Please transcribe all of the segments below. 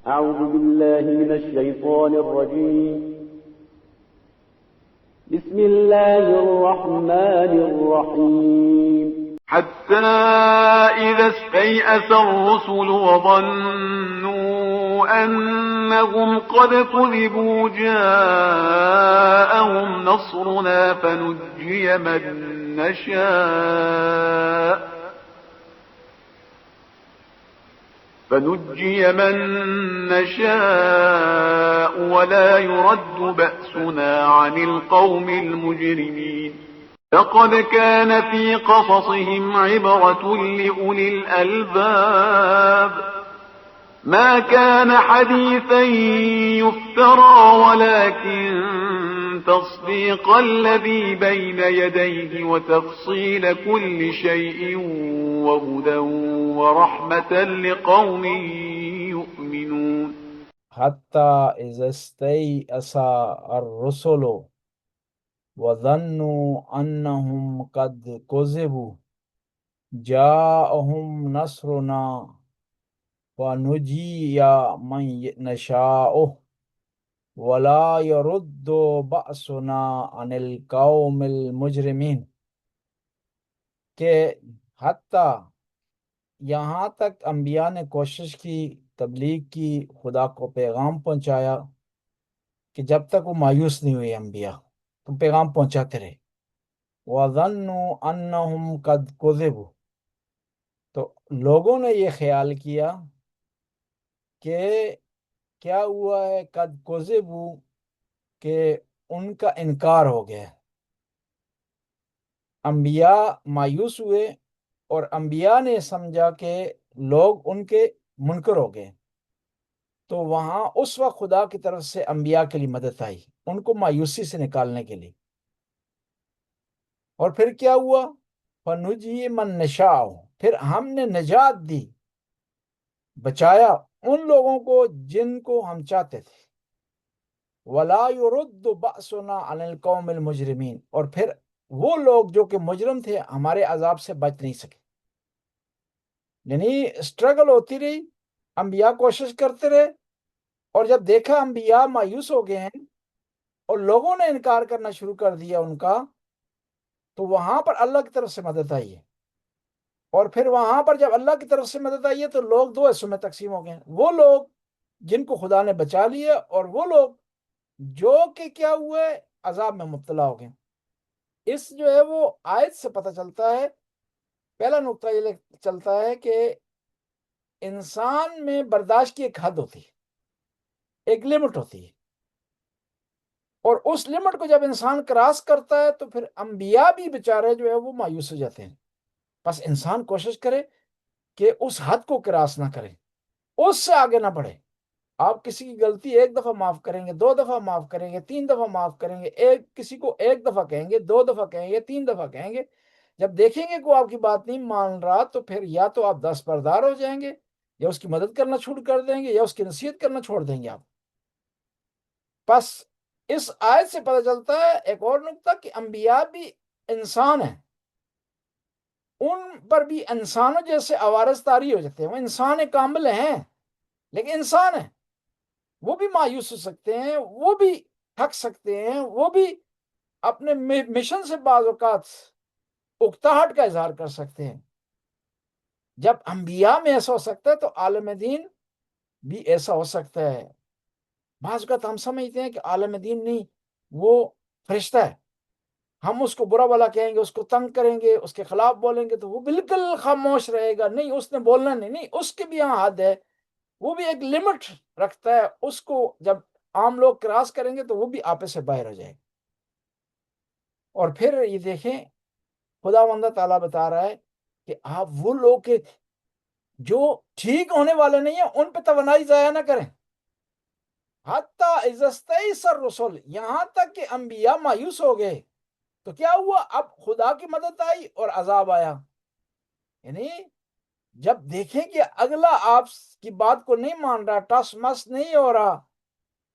أعوذ بالله من الشيطان الرجيم. بسم الله الرحمن الرحيم. حتى إذا استيأس الرسل وظنوا أنهم قد كذبوا جاءهم نصرنا فنجي من نشاء ولا يرد بأسنا عن القوم المجرمين. لقد كان في قصصهم عبرة لأولي الألباب ما كان حديثا يفترى ولكن تصديق الذي بين يديه وتفصيل كل شيء وهدى ورحمة لقوم يؤمنون. حتى إذا استيأس الرسل وظنوا أنهم قد كذبوا جاءهم نصرنا ونجي من نشاء ولا يرد بأسنا عن القوم المجرمين، کہ حتیٰ یہاں تک انبیاء نے کوشش کی، تبلیغ کی، خدا کو پیغام پہنچایا، کہ جب تک وہ مایوس نہیں ہوئے انبیاء، تم پیغام پہنچاتے رہے۔ وَظَنُّوا أَنَّهُمْ قَدْ كُذِبُوا، تو لوگوں نے یہ خیال کیا کہ کیا ہوا ہے، قد كُذِبُوا، کہ ان کا انکار ہو گیا۔ انبیاء مایوس ہوئے اور انبیاء نے سمجھا کہ لوگ ان کے منکر ہو گئے، تو وہاں اس وقت خدا کی طرف سے انبیاء کے لیے مدد آئی ان کو مایوسی سے نکالنے کے لیے۔ اور پھر کیا ہوا؟ فَنُجِّي مَن نَّشَاءُ، پھر ہم نے نجات دی، بچایا ان لوگوں کو جن کو ہم چاہتے تھے۔ وَلَا يُرُدُّ بَأْسُنَا عَنِ الْقَوْمِ الْمُجْرِمِينَ، اور پھر وہ لوگ جو کہ مجرم تھے ہمارے عذاب سے بچ نہیں سکے۔ یعنی اسٹرگل ہوتی رہی، انبیاء کوشش کرتے رہے، اور جب دیکھا انبیاء مایوس ہو گئے ہیں اور لوگوں نے انکار کرنا شروع کر دیا ان کا، تو وہاں پر اللہ کی طرف سے مدد آئی ہے۔ اور پھر وہاں پر جب اللہ کی طرف سے مدد آئی ہے تو لوگ دو حصوں میں تقسیم ہو گئے ہیں، وہ لوگ جن کو خدا نے بچا لیا اور وہ لوگ جو کہ کیا ہوئے، عذاب میں مبتلا ہو گئے۔ اس جو ہے وہ آیت سے پتہ چلتا ہے، پہلا نقطہ یہ چلتا ہے کہ انسان میں برداشت کی ایک حد ہوتی ہے، ایک لمٹ ہوتی ہے، اور اس لمٹ کو جب انسان کراس کرتا ہے تو پھر انبیاء بھی بیچارے جو ہے وہ مایوس ہو جاتے ہیں۔ بس انسان کوشش کرے کہ اس حد کو کراس نہ کرے، اس سے آگے نہ بڑھے۔ آپ کسی کی غلطی ایک دفعہ معاف کریں گے، دو دفعہ معاف کریں گے، تین دفعہ معاف کریں گے، کسی کو ایک دفعہ کہیں گے، دو دفعہ کہیں گے، تین دفعہ کہیں گے، جب دیکھیں گے کہ وہ آپ کی بات نہیں مان رہا تو پھر یا تو آپ دستبردار ہو جائیں گے، یا اس کی مدد کرنا چھوڑ کر دیں گے، یا اس کی نصیحت کرنا چھوڑ دیں گے آپ۔ بس اس آیت سے پتہ چلتا ہے ایک اور نقطہ کہ انبیاء بھی انسان ہیں، ان پر بھی انسانوں جیسے عوارض طاری ہو جاتے ہیں۔ وہ انسان کامل ہیں لیکن انسان ہیں، وہ بھی مایوس ہو سکتے ہیں، وہ بھی تھک سکتے ہیں، وہ بھی اپنے مشن سے بعض اوقات اکتاہٹ کا اظہار کر سکتے ہیں۔ جب انبیاء میں ایسا ہو سکتا ہے تو عالم دین بھی ایسا ہو سکتا ہے۔ بعض اوقات ہم سمجھتے ہیں کہ عالم دین نہیں، وہ فرشتہ ہے، ہم اس کو برا بھلا کہیں گے، اس کو تنگ کریں گے، اس کے خلاف بولیں گے تو وہ بالکل خاموش رہے گا، نہیں اس نے بولنا نہیں، اس کے بھی یہاں حد ہے، وہ بھی ایک لمٹ رکھتا ہے، اس کو جب عام لوگ کراس کریں گے تو وہ بھی آپے سے باہر ہو جائے گا۔ اور پھر یہ دیکھیں خدا وندہ تعالیٰ بتا رہا ہے کہ آپ وہ لوگ کے جو ٹھیک ہونے والے نہیں ہیں ان پہ توانائی ضائع نہ کریں۔ حتیٰ اذا استیأس الرسل، یہاں تک کہ انبیاء مایوس ہو گئے تو کیا ہوا؟ اب خدا کی مدد آئی اور عذاب آیا۔ یعنی جب دیکھیں کہ اگلا آپ کی بات کو نہیں مان رہا، ٹس مس نہیں ہو رہا،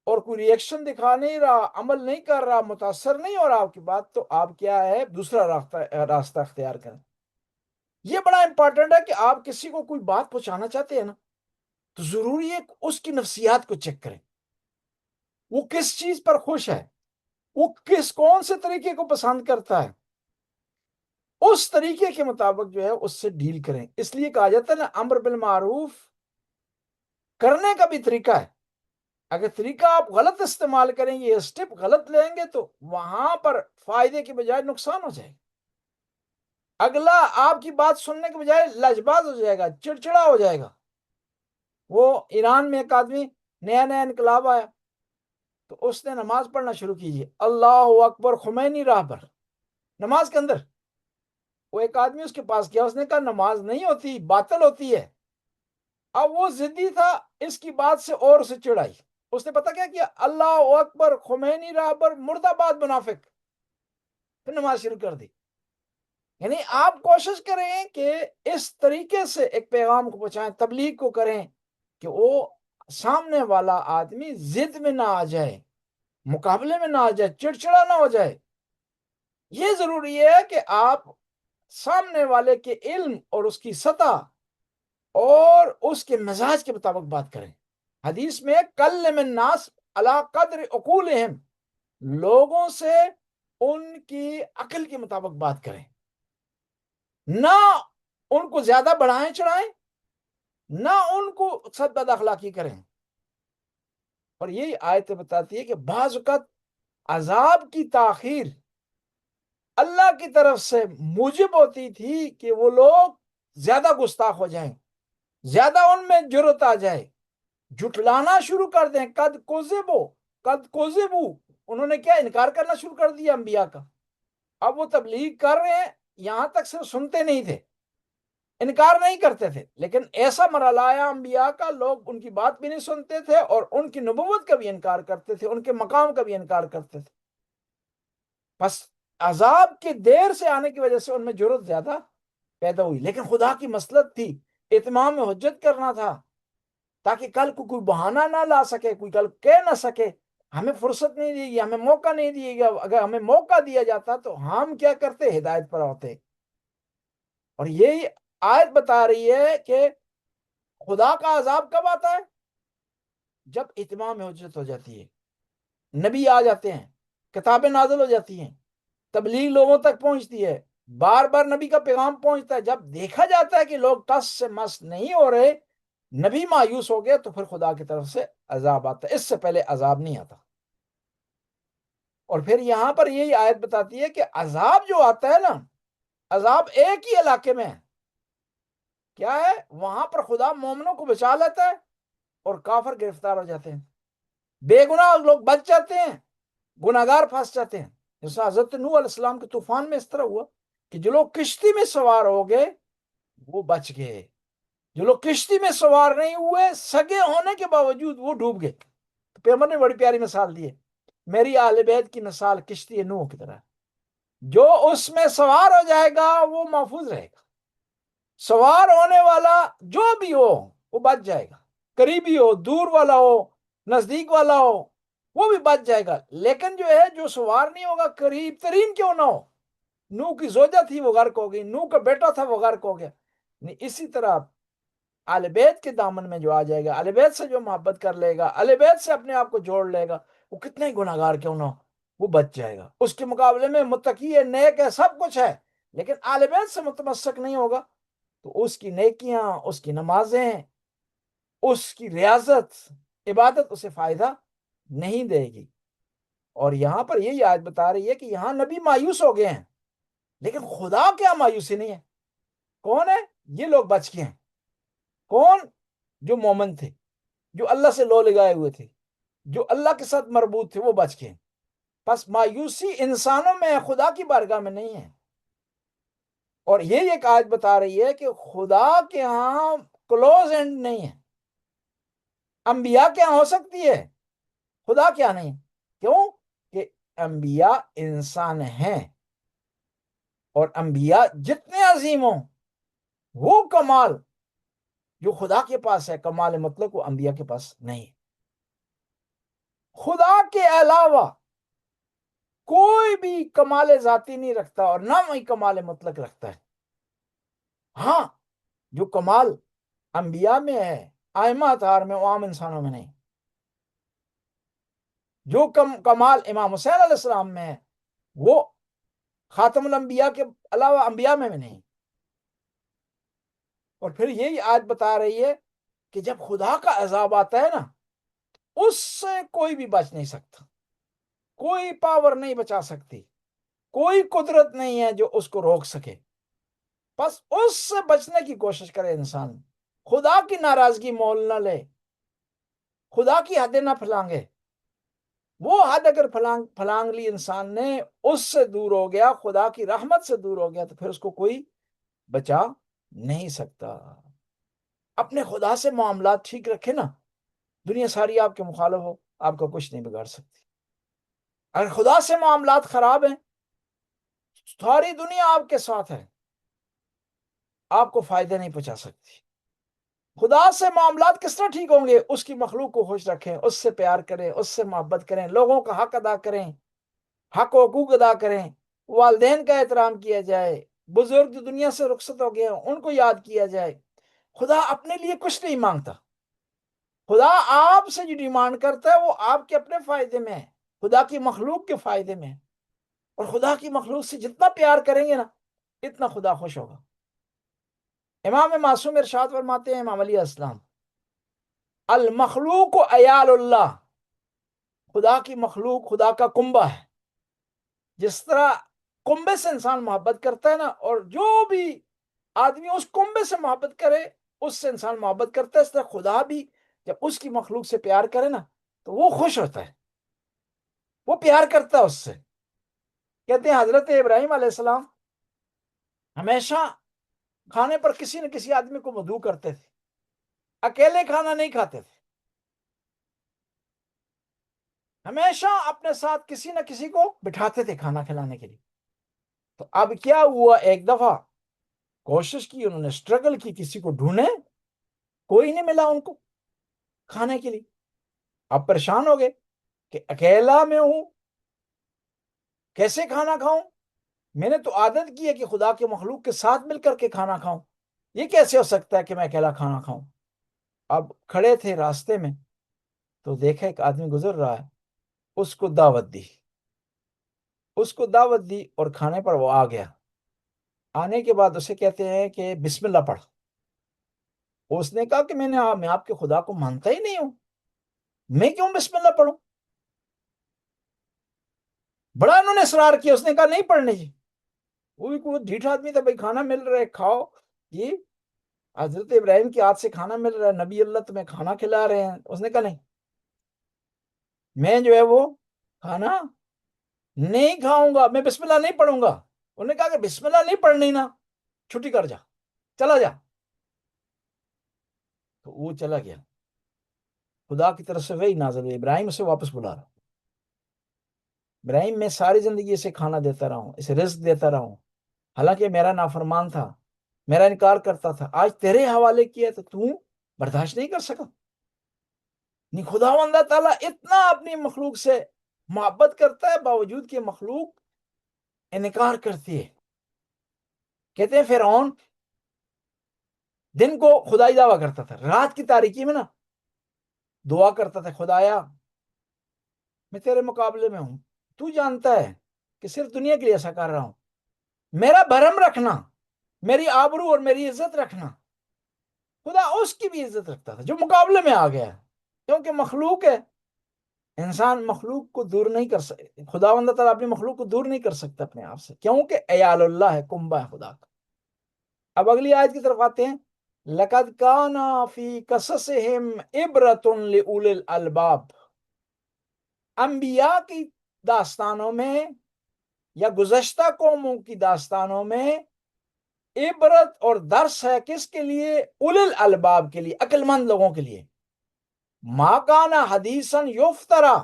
اور کوئی ریئیکشن دکھا نہیں رہا، عمل نہیں کر رہا، متاثر نہیں ہو رہا آپ کی بات، تو آپ کیا ہے، دوسرا راستہ اختیار کریں۔ یہ بڑا امپورٹنٹ ہے کہ آپ کسی کو کوئی بات پہنچانا چاہتے ہیں نا، تو تو ضروری ہے کہ اس کی نفسیات کو چیک کریں، وہ کس چیز پر خوش ہے، وہ کون سے طریقے کو پسند کرتا ہے، اس طریقے کے مطابق جو ہے اس سے ڈیل کریں۔ اس لیے کہا جاتا ہے نا، امر بالمعروف کرنے کا بھی طریقہ ہے، اگر طریقہ آپ غلط استعمال کریں گے، یہ اسٹیپ غلط لیں گے تو وہاں پر فائدے کے بجائے نقصان ہو جائے گا، اگلا آپ کی بات سننے کے بجائے لجباز ہو جائے گا، چڑچڑا ہو جائے گا۔ وہ ایران میں ایک آدمی، نیا نیا انقلاب آیا تو اس نے نماز پڑھنا شروع کیجیے، اللہ اکبر، خمینی راہ پر نماز کے اندر۔ وہ ایک آدمی اس کے پاس گیا، اس نے کہا نماز نہیں ہوتی، باطل ہوتی ہے۔ اب وہ ضدی تھا، اس کی بات سے اور سے چڑھائی، اس نے پتہ کیا کیا، اللہ اکبر، خمینی راہ پر، مرد آباد منافق، پھر نماز شروع کر دی۔ یعنی آپ کوشش کریں کہ اس طریقے سے ایک پیغام کو پہنچائیں، تبلیغ کو کریں کہ وہ سامنے والا آدمی ضد میں نہ آ جائے، مقابلے میں نہ آ جائے، چڑچڑا نہ ہو جائے۔ یہ ضروری ہے کہ آپ سامنے والے کے علم اور اس کی سطح اور اس کے مزاج کے مطابق بات کریں۔ حدیث میں کلم الناس علی قدر عقولہم، لوگوں سے ان کی عقل کے مطابق بات کریں، نہ ان کو زیادہ بڑھائیں چڑھائیں، نہ ان کو سب بد اخلاقی کریں۔ اور یہی آیت بتاتی ہے کہ بعض اوقات عذاب کی تاخیر اللہ کی طرف سے موجب ہوتی تھی کہ وہ لوگ زیادہ گستاخ ہو جائیں، زیادہ ان میں جرت آ جائے، جھٹلانا شروع کر دیں، قد کوذبو، انہوں نے کیا انکار کرنا شروع کر دیا انبیاء کا۔ اب وہ تبلیغ کر رہے ہیں، یہاں تک صرف سنتے نہیں تھے، انکار نہیں کرتے تھے، لیکن ایسا مرحلہ آیا انبیاء کا، لوگ ان کی بات بھی نہیں سنتے تھے اور ان کی نبوت کا بھی انکار کرتے تھے، ان کے مقام کا بھی انکار کرتے تھے۔ بس عذاب کے دیر سے آنے کی وجہ سے ان میں جرت زیادہ پیدا ہوئی، لیکن خدا کی مصلحت تھی، اتمام حجت کرنا تھا، تاکہ کل کو کوئی بہانہ نہ لا سکے، کوئی کل کہہ نہ سکے ہمیں فرصت نہیں دی گئی، ہمیں موقع نہیں دیا گیا۔ اگر ہمیں موقع دیا جاتا تو ہم کیا کرتے، ہدایت پر ہوتے۔ اور یہی آیت بتا رہی ہے کہ خدا کا عذاب کب آتا ہے؟ جب اتمام حجت ہو جاتی ہے، نبی آ جاتے ہیں، کتابیں نازل ہو جاتی ہیں، تبلیغ لوگوں تک پہنچتی ہے، بار بار نبی کا پیغام پہنچتا ہے، جب دیکھا جاتا ہے کہ لوگ ٹس سے مس نہیں ہو رہے، نبی مایوس ہو گیا، تو پھر خدا کی طرف سے عذاب آتا ہے، اس سے پہلے عذاب نہیں آتا۔ اور پھر یہاں پر یہی آیت بتاتی ہے کہ عذاب جو آتا ہے نا، عذاب ایک ہی علاقے میں ہے، کیا ہے؟ وہاں پر خدا مومنوں کو بچا لیتا ہے اور کافر گرفتار ہو جاتے ہیں، بے گناہ لوگ بچ جاتے ہیں، گناہگار پھنس جاتے ہیں۔ جیسا حضرت نوح علیہ السلام کے طوفان میں اس طرح ہوا کہ جو لوگ کشتی میں سوار ہو گئے وہ بچ گئے، جو لوگ کشتی میں سوار نہیں ہوئے، سگے ہونے کے باوجود وہ ڈوب گئے۔ تو پیغمبر نے بڑی پیاری مثال دی ہے، میری اہل بیت کی مثال کشتی نوح کی طرح، جو اس میں سوار ہو جائے گا وہ محفوظ رہے گا، سوار ہونے والا جو بھی ہو وہ بچ جائے گا، قریبی ہو، دور والا ہو، نزدیک والا ہو، وہ بھی بچ جائے گا۔ لیکن جو ہے جو سوار نہیں ہوگا، قریب ترین کیوں نہ ہو، نوح کی زوجہ تھی وہ غرق ہو گئی، نوح کا بیٹا تھا وہ غرق ہو گیا۔ اسی طرح اہل بیت کے دامن میں جو آ جائے گا، اہل بیت سے جو محبت کر لے گا، اہل بیت سے اپنے آپ کو جوڑ لے گا، وہ کتنے ہی گناہگار کیوں نہ ہو وہ بچ جائے گا۔ اس کے مقابلے میں متقی ہے، نیک ہے، سب کچھ ہے، لیکن اہل بیت سے متمسک نہیں ہوگا تو اس کی نیکیاں، اس کی نمازیں، اس کی ریاضت، عبادت اسے فائدہ نہیں دے گی۔ اور یہاں پر یہی آیت بتا رہی ہے کہ یہاں نبی مایوس ہو گئے ہیں، لیکن خدا کیا مایوسی نہیں ہے؟ کون ہے؟ یہ لوگ بچ گئے ہیں۔ کون؟ جو مومن تھے، جو اللہ سے لو لگائے ہوئے تھے، جو اللہ کے ساتھ مربوط تھے، وہ بچ گئے۔ پس مایوسی انسانوں میں ہے، خدا کی بارگاہ میں نہیں ہے۔ اور یہی ایک آیت بتا رہی ہے کہ خدا کے ہاں کلوز اینڈ نہیں ہے، انبیاء کے ہاں ہو سکتی ہے، خدا کیا نہیں۔ کیوں؟ کہ انبیاء انسان ہیں، اور انبیاء جتنے عظیم ہوں، وہ کمال جو خدا کے پاس ہے، کمال مطلق، وہ انبیاء کے پاس نہیں۔ خدا کے علاوہ کوئی بھی کمال ذاتی نہیں رکھتا اور نہ وہی کمال مطلق رکھتا ہے۔ ہاں، جو کمال انبیاء میں ہے، ائمہ اطہار میں، عام انسانوں میں نہیں۔ جو کمال امام حسین علیہ السلام میں ہے وہ خاتم الانبیاء کے علاوہ انبیاء میں نہیں۔ اور پھر یہی آیت بتا رہی ہے کہ جب خدا کا عذاب آتا ہے نا، اس سے کوئی بھی بچ نہیں سکتا، کوئی پاور نہیں بچا سکتی، کوئی قدرت نہیں ہے جو اس کو روک سکے۔ بس اس سے بچنے کی کوشش کرے انسان، خدا کی ناراضگی مول نہ لے، خدا کی حدیں نہ پھلانگے۔ وہ حد اگر پھلانگ لی انسان نے، اس سے دور ہو گیا، خدا کی رحمت سے دور ہو گیا، تو پھر اس کو کوئی بچا نہیں سکتا۔ اپنے خدا سے معاملات ٹھیک رکھے نا، دنیا ساری آپ کے مخالف ہو، آپ کا کچھ نہیں بگاڑ سکتی۔ اگر خدا سے معاملات خراب ہیں، ساری دنیا آپ کے ساتھ ہے، آپ کو فائدہ نہیں پہنچا سکتی۔ خدا سے معاملات کس طرح ٹھیک ہوں گے؟ اس کی مخلوق کو خوش رکھیں، اس سے پیار کریں، اس سے محبت کریں، لوگوں کا حق ادا کریں، حق و حقوق ادا کریں، والدین کا احترام کیا جائے، بزرگ جو دنیا سے رخصت ہو گئے ہیں ان کو یاد کیا جائے۔ خدا اپنے لیے کچھ نہیں مانگتا، خدا آپ سے جو ڈیمانڈ کرتا ہے وہ آپ کے اپنے فائدے میں ہے، خدا کی مخلوق کے فائدے میں ہے۔ اور خدا کی مخلوق سے جتنا پیار کریں گے نا، اتنا خدا خوش ہوگا۔ امام معصوم ارشاد فرماتے ہیں، امام علیہ السلام، المخلوق عیال اللہ، خدا کی مخلوق خدا کا کنبہ ہے۔ جس طرح کنبے سے انسان محبت کرتا ہے نا، اور جو بھی آدمی اس کنبے سے محبت کرے اس سے انسان محبت کرتا ہے، اس طرح خدا بھی جب اس کی مخلوق سے پیار کرے نا تو وہ خوش ہوتا ہے، وہ پیار کرتا ہے اس سے۔ کہتے ہیں حضرت ابراہیم علیہ السلام ہمیشہ کھانے پر کسی نہ کسی آدمی کو مدعو کرتے تھے، اکیلے کھانا نہیں کھاتے تھے، ہمیشہ اپنے ساتھ کسی نہ کسی کو بٹھاتے تھے کھانا کھلانے کے لیے۔ تو اب کیا ہوا، ایک دفعہ کوشش کی، انہوں نے اسٹرگل کی، کسی کو ڈھونڈے، کوئی نہیں ملا ان کو کھانے کے لیے۔ اب پریشان ہو گئے کہ اکیلا میں ہوں، کیسے کھانا کھاؤں؟ میں نے تو عادت کی ہے کہ خدا کے مخلوق کے ساتھ مل کر کے کھانا کھاؤں، یہ کیسے ہو سکتا ہے کہ میں اکیلا کھانا کھاؤں؟ اب کھڑے تھے راستے میں تو دیکھا ایک آدمی گزر رہا ہے، اس کو دعوت دی، اس کو دعوت دی اور کھانے پر وہ آ گیا۔ آنے کے بعد اسے کہتے ہیں کہ بسم اللہ پڑھ۔ اس نے کہا کہ میں آپ کے خدا کو مانتا ہی نہیں ہوں، میں کیوں بسم اللہ پڑھوں؟ بڑا انہوں نے اصرار کیا، اس نے کہا نہیں پڑھنے جی۔ وہ بھی کوئی ڈھیٹ آدمی تھا، بھائی کھانا مل رہا ہے کھاؤ، یہ حضرت ابراہیم کے ہاتھ سے کھانا مل رہا ہے، نبی اللہ تمہیں کھانا کھلا رہے ہیں۔ اس نے کہا نہیں، میں جو ہے وہ کھانا نہیں کھاؤں گا، میں بسم اللہ نہیں پڑھوں گا۔ انہوں نے کہا کہ بسم اللہ نہیں پڑھنی نا، چھٹی کر جا، چلا جا۔ تو وہ چلا گیا، خدا کی طرف سے وہی نازل ہوئی، ابراہیم اسے واپس بلا رہا، ابراہیم میں ساری زندگی اسے کھانا دیتا رہا ہوں، اسے رزق دیتا رہا ہوں، حالانکہ میرا نافرمان تھا، میرا انکار کرتا تھا، آج تیرے حوالے کیا تو برداشت نہیں کر سکا۔ نہیں، خداوند تعالیٰ اتنا اپنی مخلوق سے محبت کرتا ہے باوجود کہ مخلوق انکار کرتی ہے۔ کہتے ہیں فرعون دن کو خدائی دعویٰ کرتا تھا، رات کی تاریکی میں نا دعا کرتا تھا، خدایا میں تیرے مقابلے میں ہوں، تو جانتا ہے کہ صرف دنیا کے لیے ایسا کر رہا ہوں، میرا بھرم رکھنا، میری آبرو اور میری عزت رکھنا۔ خدا اس کی بھی عزت رکھتا تھا جو مقابلے میں آ گیا ہے، کیونکہ مخلوق ہے، انسان مخلوق کو دور نہیں کر سکتا، خداوند تعالیٰ اپنی مخلوق کو دور نہیں کر سکتا اپنے آپ سے، کیونکہ عیال اللہ ہے، کنبہ ہے خدا کا۔ اب اگلی آیت کی طرف آتے ہیں، لَقَدْ كَانَ فِي قَصَصِهِمْ عِبْرَةٌ لِأُولِي الْأَلْبَابِ، انبیاء کی داستانوں میں یا گزشتہ قوموں کی داستانوں میں عبرت اور درس ہے، کس کے لیے؟ اولي الالباب کے لیے، عقل مند لوگوں کے لیے۔ ما کان حدیثا یفترا،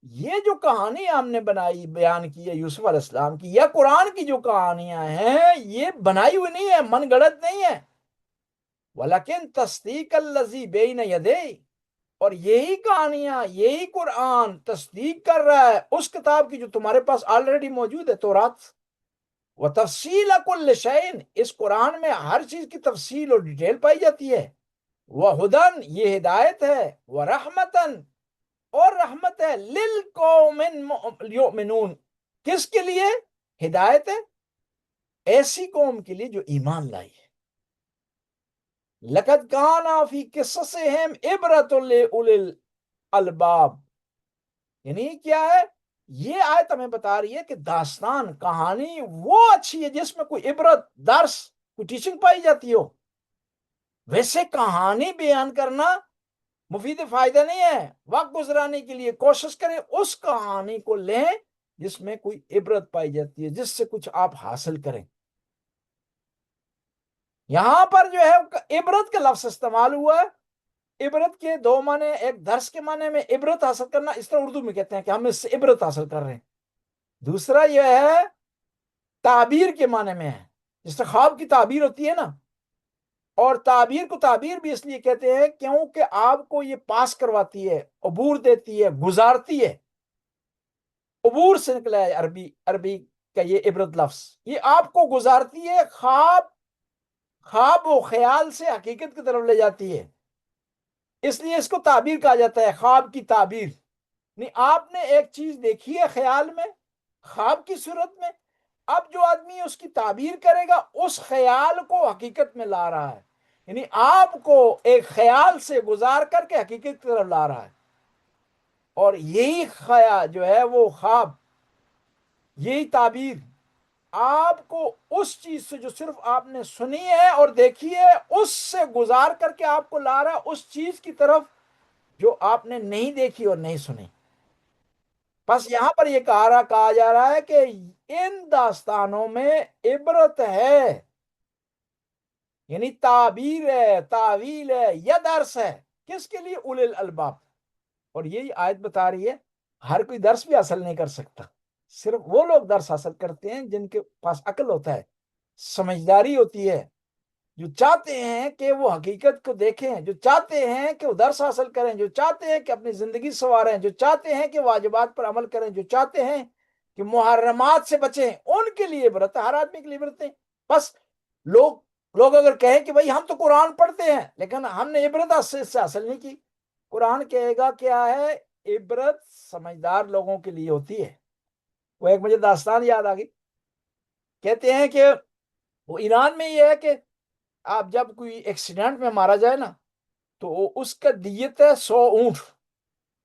یہ جو کہانی ہم نے بیان کی ہے یوسف علیہ السلام کی، یا قرآن کی جو کہانیاں ہیں یہ بنائی ہوئی نہیں ہے، من گڑت نہیں ہے، ولیکن تصدیق الذی بین یدیہ، اور یہی کہانیاں، یہی قرآن تصدیق کر رہا ہے اس کتاب کی جو تمہارے پاس آلریڈی موجود ہے، تورات۔ وَتَفْصِيلَ كُلِّ شَيْءٍ، اس قرآن میں ہر چیز کی تفصیل اور ڈیٹیل پائی جاتی ہے۔ وہدن یہ ہدایت ہے، ورحمتن اور رحمت ہے، للقوم یؤمنون کس کے لیے ہدایت ہے؟ ایسی قوم کے لیے جو ایمان لائی ہے۔ لقد کان فی قصصہم عبرۃ لأولی الالباب، یعنی کیا ہے؟ یہ آیت ہمیں بتا رہی ہے کہ داستان کہانی وہ اچھی ہے جس میں کوئی عبرت، درس، کوئی ٹیچنگ پائی جاتی ہو۔ ویسے کہانی بیان کرنا مفید فائدہ نہیں ہے، وقت گزرانے کے لیے کوشش کریں اس کہانی کو لیں جس میں کوئی عبرت پائی جاتی ہے، جس سے کچھ آپ حاصل کریں۔ یہاں پر جو ہے عبرت کا لفظ استعمال ہوا ہے، عبرت کے دو معنی، ایک درس کے معنی میں عبرت حاصل کرنا، اس طرح اردو میں کہتے ہیں کہ ہم اس سے عبرت حاصل کر رہے ہیں۔ دوسرا یہ ہے تعبیر کے معنی میں ہے، جس طرح خواب کی تعبیر ہوتی ہے نا، اور تعبیر کو تعبیر بھی اس لیے کہتے ہیں کیونکہ آپ کو یہ پاس کرواتی ہے، عبور دیتی ہے، گزارتی ہے۔ عبور سے نکلا ہے عربی کا یہ عبرت لفظ، یہ آپ کو گزارتی ہے، خواب و خیال سے حقیقت کی طرف لے جاتی ہے، اس لیے اس کو تعبیر کہا جاتا ہے، خواب کی تعبیر۔ نہیں، آپ نے ایک چیز دیکھی ہے خیال میں، خواب کی صورت میں، اب جو آدمی اس کی تعبیر کرے گا اس خیال کو حقیقت میں لا رہا ہے، یعنی آپ کو ایک خیال سے گزار کر کے حقیقت کی طرف لا رہا ہے۔ اور یہی خیال جو ہے وہ خواب، یہی تعبیر آپ کو اس چیز سے جو صرف آپ نے سنی ہے اور دیکھی ہے اس سے گزار کر کے آپ کو لا رہا ہے اس چیز کی طرف جو آپ نے نہیں دیکھی اور نہیں سنی۔ بس یہاں پر یہ کہا جا رہا ہے کہ ان داستانوں میں عبرت ہے، یعنی تعبیر ہے، تعویل ہے یا درس ہے، کس کے لیے؟ اولی الالباب۔ اور یہی آیت بتا رہی ہے ہر کوئی درس بھی حاصل نہیں کر سکتا، صرف وہ لوگ درس حاصل کرتے ہیں جن کے پاس عقل ہوتا ہے، سمجھداری ہوتی ہے، جو چاہتے ہیں کہ وہ حقیقت کو دیکھیں، جو چاہتے ہیں کہ وہ درس حاصل کریں، جو چاہتے ہیں کہ اپنی زندگی سنواریں، جو چاہتے ہیں کہ واجبات پر عمل کریں، جو چاہتے ہیں کہ محرمات سے بچیں، ان کے لیے عبرت ہے، ہر آدمی کے لیے عبرت ہے۔ بس لوگ اگر کہیں کہ بھائی ہم تو قرآن پڑھتے ہیں لیکن ہم نے عبرت اس سے حاصل نہیں کی، قرآن کہے گا کیا ہے؟ عبرت سمجھدار لوگوں کے لیے ہوتی ہے۔ وہ ایک مجھے داستان یاد آ گئی، کہتے ہیں کہ وہ ایران میں یہ ہے کہ آپ جب کوئی ایکسیڈنٹ میں مارا جائے نا تو اس کا دیت ہے 100 اونٹ،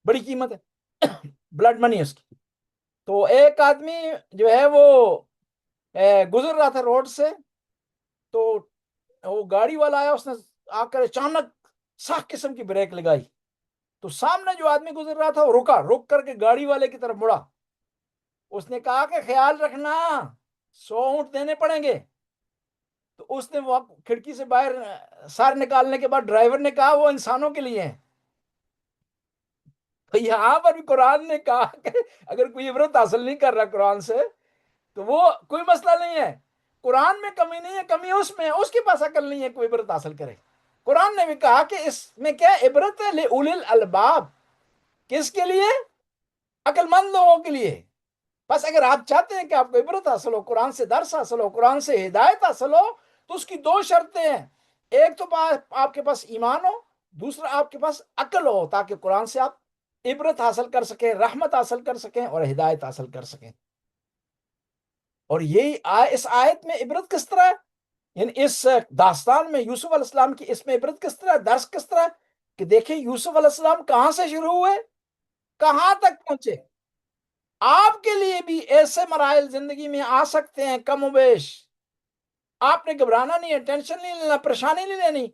بڑی قیمت ہے، بلڈ منی اس کی۔ تو ایک آدمی جو ہے وہ گزر رہا تھا روڈ سے، تو وہ گاڑی والا آیا، اس نے آ کر اچانک سخت قسم کی بریک لگائی، تو سامنے جو آدمی گزر رہا تھا وہ رک کر کے گاڑی والے کی طرف مڑا، اس نے کہا کہ خیال رکھنا 100 اونٹ دینے پڑیں گے۔ تو اس نے وہ کھڑکی سے باہر سار نکالنے کے بعد ڈرائیور نے کہا وہ انسانوں کے لیے ہیں۔ تو یہاں پر بھی قرآن نے کہا کہ اگر کوئی عبرت حاصل نہیں کر رہا قرآن سے تو وہ کوئی مسئلہ نہیں ہے، قرآن میں کمی نہیں ہے، کمی اس میں ہے، اس کے پاس عقل نہیں ہے کوئی عبرت حاصل کرے۔ قرآن نے بھی کہا کہ اس میں کیا عبرت ہے؟ لأولی الالباب، کس کے لیے؟ عقل مند لوگوں کے لیے۔ بس اگر آپ چاہتے ہیں کہ آپ کو عبرت حاصل ہو، قرآن سے درس حاصل ہو، قرآن سے ہدایت حاصل ہو، تو اس کی 2 شرطیں ہیں، ایک تو آپ کے پاس ایمان ہو، دوسرا آپ کے پاس عقل ہو، تاکہ قرآن سے آپ عبرت حاصل کر سکیں، رحمت حاصل کر سکیں اور ہدایت حاصل کر سکیں۔ اور یہی اس آیت میں عبرت کس طرح ہے، یعنی اس داستان میں یوسف علیہ السلام کی اس میں عبرت کس طرح ہے، درس کس طرح ہے، کہ دیکھیں یوسف علیہ السلام کہاں سے شروع ہوئے، کہاں تک پہنچے۔ آپ کے لیے بھی ایسے مراحل زندگی میں آ سکتے ہیں کم و بیش، آپ نے گھبرانا نہیں ہے، ٹینشن نہیں لینا، پریشانی نہیں لینی۔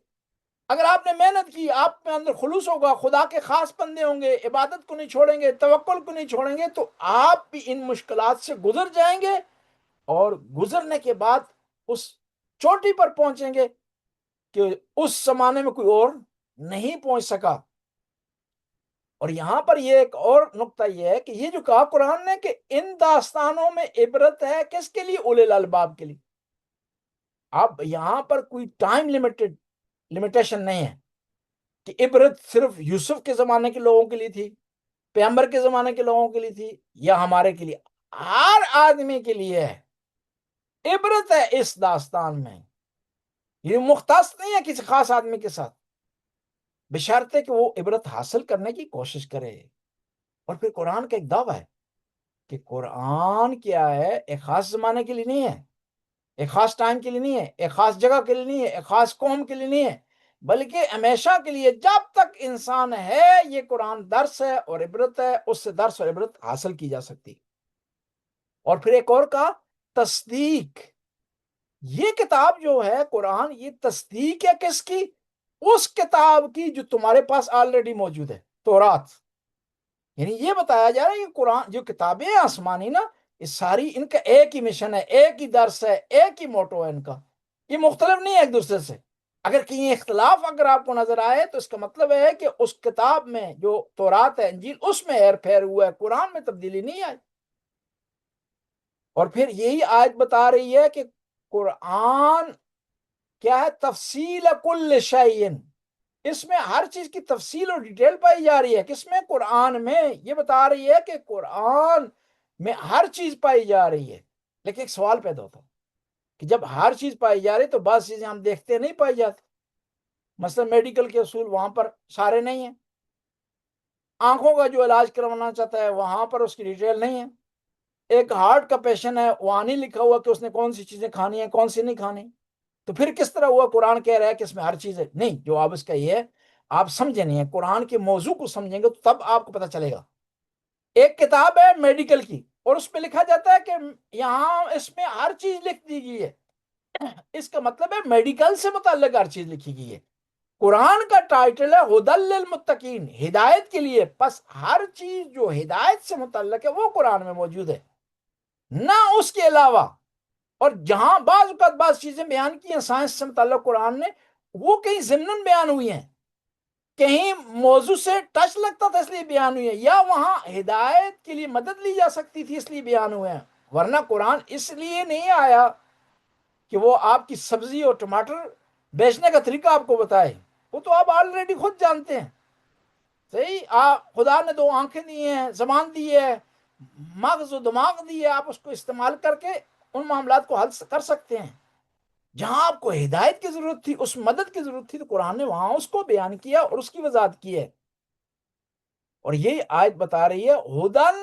اگر آپ نے محنت کی، آپ میں اندر خلوص ہوگا، خدا کے خاص بندے ہوں گے، عبادت کو نہیں چھوڑیں گے، توکل کو نہیں چھوڑیں گے، تو آپ بھی ان مشکلات سے گزر جائیں گے، اور گزرنے کے بعد اس چوٹی پر پہنچیں گے کہ اس زمانے میں کوئی اور نہیں پہنچ سکا۔ اور یہاں پر یہ ایک اور نقطہ یہ ہے کہ یہ جو کہا قرآن نے کہ ان داستانوں میں عبرت ہے، کس کے لیے؟ اولی الالباب کے لیے۔ اب یہاں پر کوئی ٹائم لمیٹیشن نہیں ہے کہ عبرت صرف یوسف کے زمانے کے لوگوں کے لیے تھی، پیغمبر کے زمانے کے لوگوں کے لیے تھی، یا ہمارے کے لیے، ہر آدمی کے لیے ہے عبرت ہے اس داستان میں، یہ مختص نہیں ہے کسی خاص آدمی کے ساتھ۔ بشرطے کہ وہ عبرت حاصل کرنے کی کوشش کرے۔ اور پھر قرآن کا ایک دعویٰ ہے کہ قرآن کیا ہے، ایک خاص زمانے کے لیے نہیں ہے، ایک خاص ٹائم کے لیے نہیں ہے، ایک خاص جگہ کے لیے نہیں ہے، ایک خاص قوم کے لیے نہیں ہے، بلکہ ہمیشہ کے لیے جب تک انسان ہے یہ قرآن درس ہے اور عبرت ہے، اس سے درس اور عبرت حاصل کی جا سکتی۔ اور پھر ایک اور کا تصدیق، یہ کتاب جو ہے قرآن، یہ تصدیق ہے کس کی؟ اس کتاب کی جو تمہارے پاس آلریڈی موجود ہے، تورات۔ یعنی یہ بتایا جا رہا ہے کہ قرآن جو کتابیں آسمانی نا، یہ ساری ان کا ایک ہی مشن ہے، ایک ہی درس ہے، ایک ہی موٹو ہے ان کا، یہ مختلف نہیں ہے ایک دوسرے سے۔ اگر کہیں اختلاف اگر آپ کو نظر آئے تو اس کا مطلب ہے کہ اس کتاب میں جو تورات ہے، انجیل، اس میں ہیر پھیر ہوا ہے، قرآن میں تبدیلی نہیں آئی۔ اور پھر یہی آیت بتا رہی ہے کہ قرآن کیا ہے؟ تفصیل کل شیء، اس میں ہر چیز کی تفصیل اور ڈیٹیل پائی جا رہی ہے۔ کس میں؟ قرآن میں۔ یہ بتا رہی ہے کہ قرآن میں ہر چیز پائی جا رہی ہے۔ لیکن ایک سوال پیدا ہوتا ہے کہ جب ہر چیز پائی جا رہی ہے تو بعض چیزیں ہم دیکھتے نہیں پائی جاتی۔ مثلا میڈیکل کے اصول وہاں پر سارے نہیں ہیں، آنکھوں کا جو علاج کروانا چاہتا ہے وہاں پر اس کی ڈیٹیل نہیں ہے، ایک ہارٹ کا پیشنٹ ہے وہاں نہیں لکھا ہوا کہ اس نے کون سی چیزیں کھانی ہیں کون سی نہیں کھانی۔ تو پھر کس طرح ہوا قرآن کہہ رہا ہے کہ اس میں ہر چیز ہے؟ نہیں، جواب اس کا یہ ہے، آپ سمجھے نہیں ہیں، قرآن کے موضوع کو سمجھیں گے تو تب آپ کو پتہ چلے گا۔ ایک کتاب ہے میڈیکل کی اور اس پہ لکھا جاتا ہے کہ یہاں اس میں ہر چیز لکھ دی گئی ہے، اس کا مطلب ہے میڈیکل سے متعلق ہر چیز لکھی گئی ہے۔ قرآن کا ٹائٹل ہے ہدی للمتقین، ہدایت کے لیے، پس ہر چیز جو ہدایت سے متعلق ہے وہ قرآن میں موجود ہے، نہ اس کے علاوہ۔ اور جہاں بعض اوقات بعض چیزیں بیان کی ہیں سائنس سے متعلق قرآن نے، وہ کہیں ضمناً بیان ہوئی ہیں، کہیں موضوع سے ٹچ لگتا تھا اس لیے بیان ہوئی ہیں، یا وہاں ہدایت کے لیے مدد لی جا سکتی تھی اس لیے بیان ہوئے ہیں۔ ورنہ قرآن اس لیے نہیں آیا کہ وہ آپ کی سبزی اور ٹماٹر بیچنے کا طریقہ آپ کو بتائے، وہ تو آپ آلریڈی خود جانتے ہیں۔ صحیح، خدا نے 2 آنکھیں دی ہیں، زبان دی ہے، مغز و دماغ دی ہے، آپ اس کو استعمال کر کے ان معاملات کو حل کر سکتے ہیں۔ جہاں آپ کو ہدایت کی ضرورت تھی، اس مدد کی ضرورت تھی، تو قرآن نے وہاں اس کو بیان کیا اور اس کی وضاحت کی ہے۔ اور یہ آیت بتا رہی ہے ہدن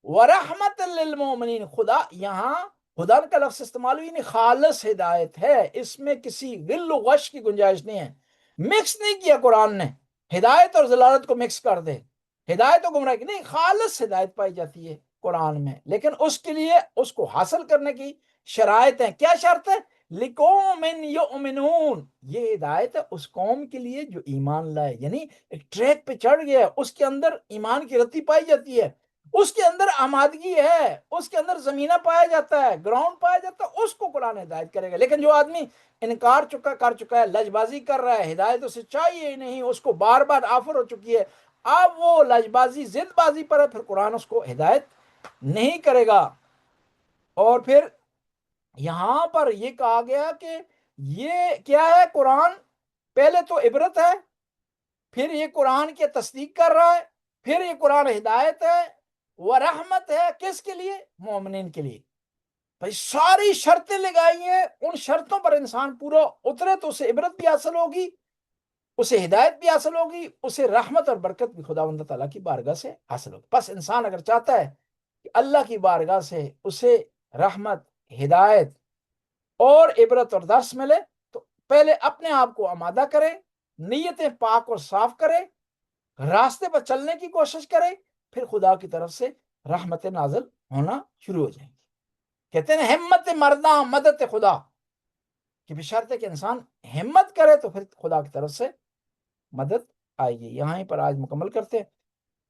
ورحمت للمؤمنین، خدا یہاں ہدن کا لفظ استعمال ہوئی، نہیں، خالص ہدایت ہے، اس میں کسی غل و غش کی گنجائش نہیں ہے، مکس نہیں کیا قرآن نے، ہدایت اور ضلالت کو مکس کر دے، ہدایت و گمراہی نہیں، خالص ہدایت پائی جاتی ہے قرآن میں۔ لیکن اس کے لیے اس کو حاصل کرنے کی شرائط ہیں۔ کیا شرط ہے؟ لِقَوْمٍ يُؤْمِنُونَ، یہ ہدایت ہے اس قوم کے لیے جو ایمان لائے، یعنی ایک ٹریک پہ چڑھ گیا ہے، اس کے اندر ایمان کی رتی پائی جاتی ہے، اس کے اندر آمادگی ہے، اس کے اندر زمینہ پایا جاتا ہے، گراؤنڈ پایا جاتا ہے، اس کو قرآن ہدایت کرے گا۔ لیکن جو آدمی انکار کر چکا ہے، لج بازی کر رہا ہے، ہدایت اسے چاہیے ہی نہیں، اس کو بار بار آفر ہو چکی ہے، اب وہ لج بازی ضد بازی پر ہے، پھر قرآن اس کو ہدایت نہیں کرے گا۔ اور پھر یہاں پر یہ کہا گیا کہ یہ کیا ہے؟ قرآن پہلے تو عبرت ہے، پھر یہ قرآن کی تصدیق کر رہا ہے، پھر یہ قرآن ہدایت ہے، وہ رحمت ہے، کس کے لیے؟ مومنین کے لیے۔ بھائی ساری شرطیں لگائی ہیں، ان شرطوں پر انسان پورا اترے تو اسے عبرت بھی حاصل ہوگی، اسے ہدایت بھی حاصل ہوگی، اسے رحمت اور برکت بھی خداوند تعالیٰ کی بارگاہ سے حاصل ہوگی۔ بس انسان اگر چاہتا ہے کہ اللہ کی بارگاہ سے اسے رحمت، ہدایت اور عبرت اور درس ملے، تو پہلے اپنے آپ کو آمادہ کرے، نیتیں پاک اور صاف کرے، راستے پر چلنے کی کوشش کرے، پھر خدا کی طرف سے رحمت نازل ہونا شروع ہو جائیں گی۔ کہتے ہیں ہمت مرداں مدد خدا، کہ بشرط کہ انسان ہمت کرے تو پھر خدا کی طرف سے مدد آئے گی۔ یہاں پر آج مکمل کرتے ہیں۔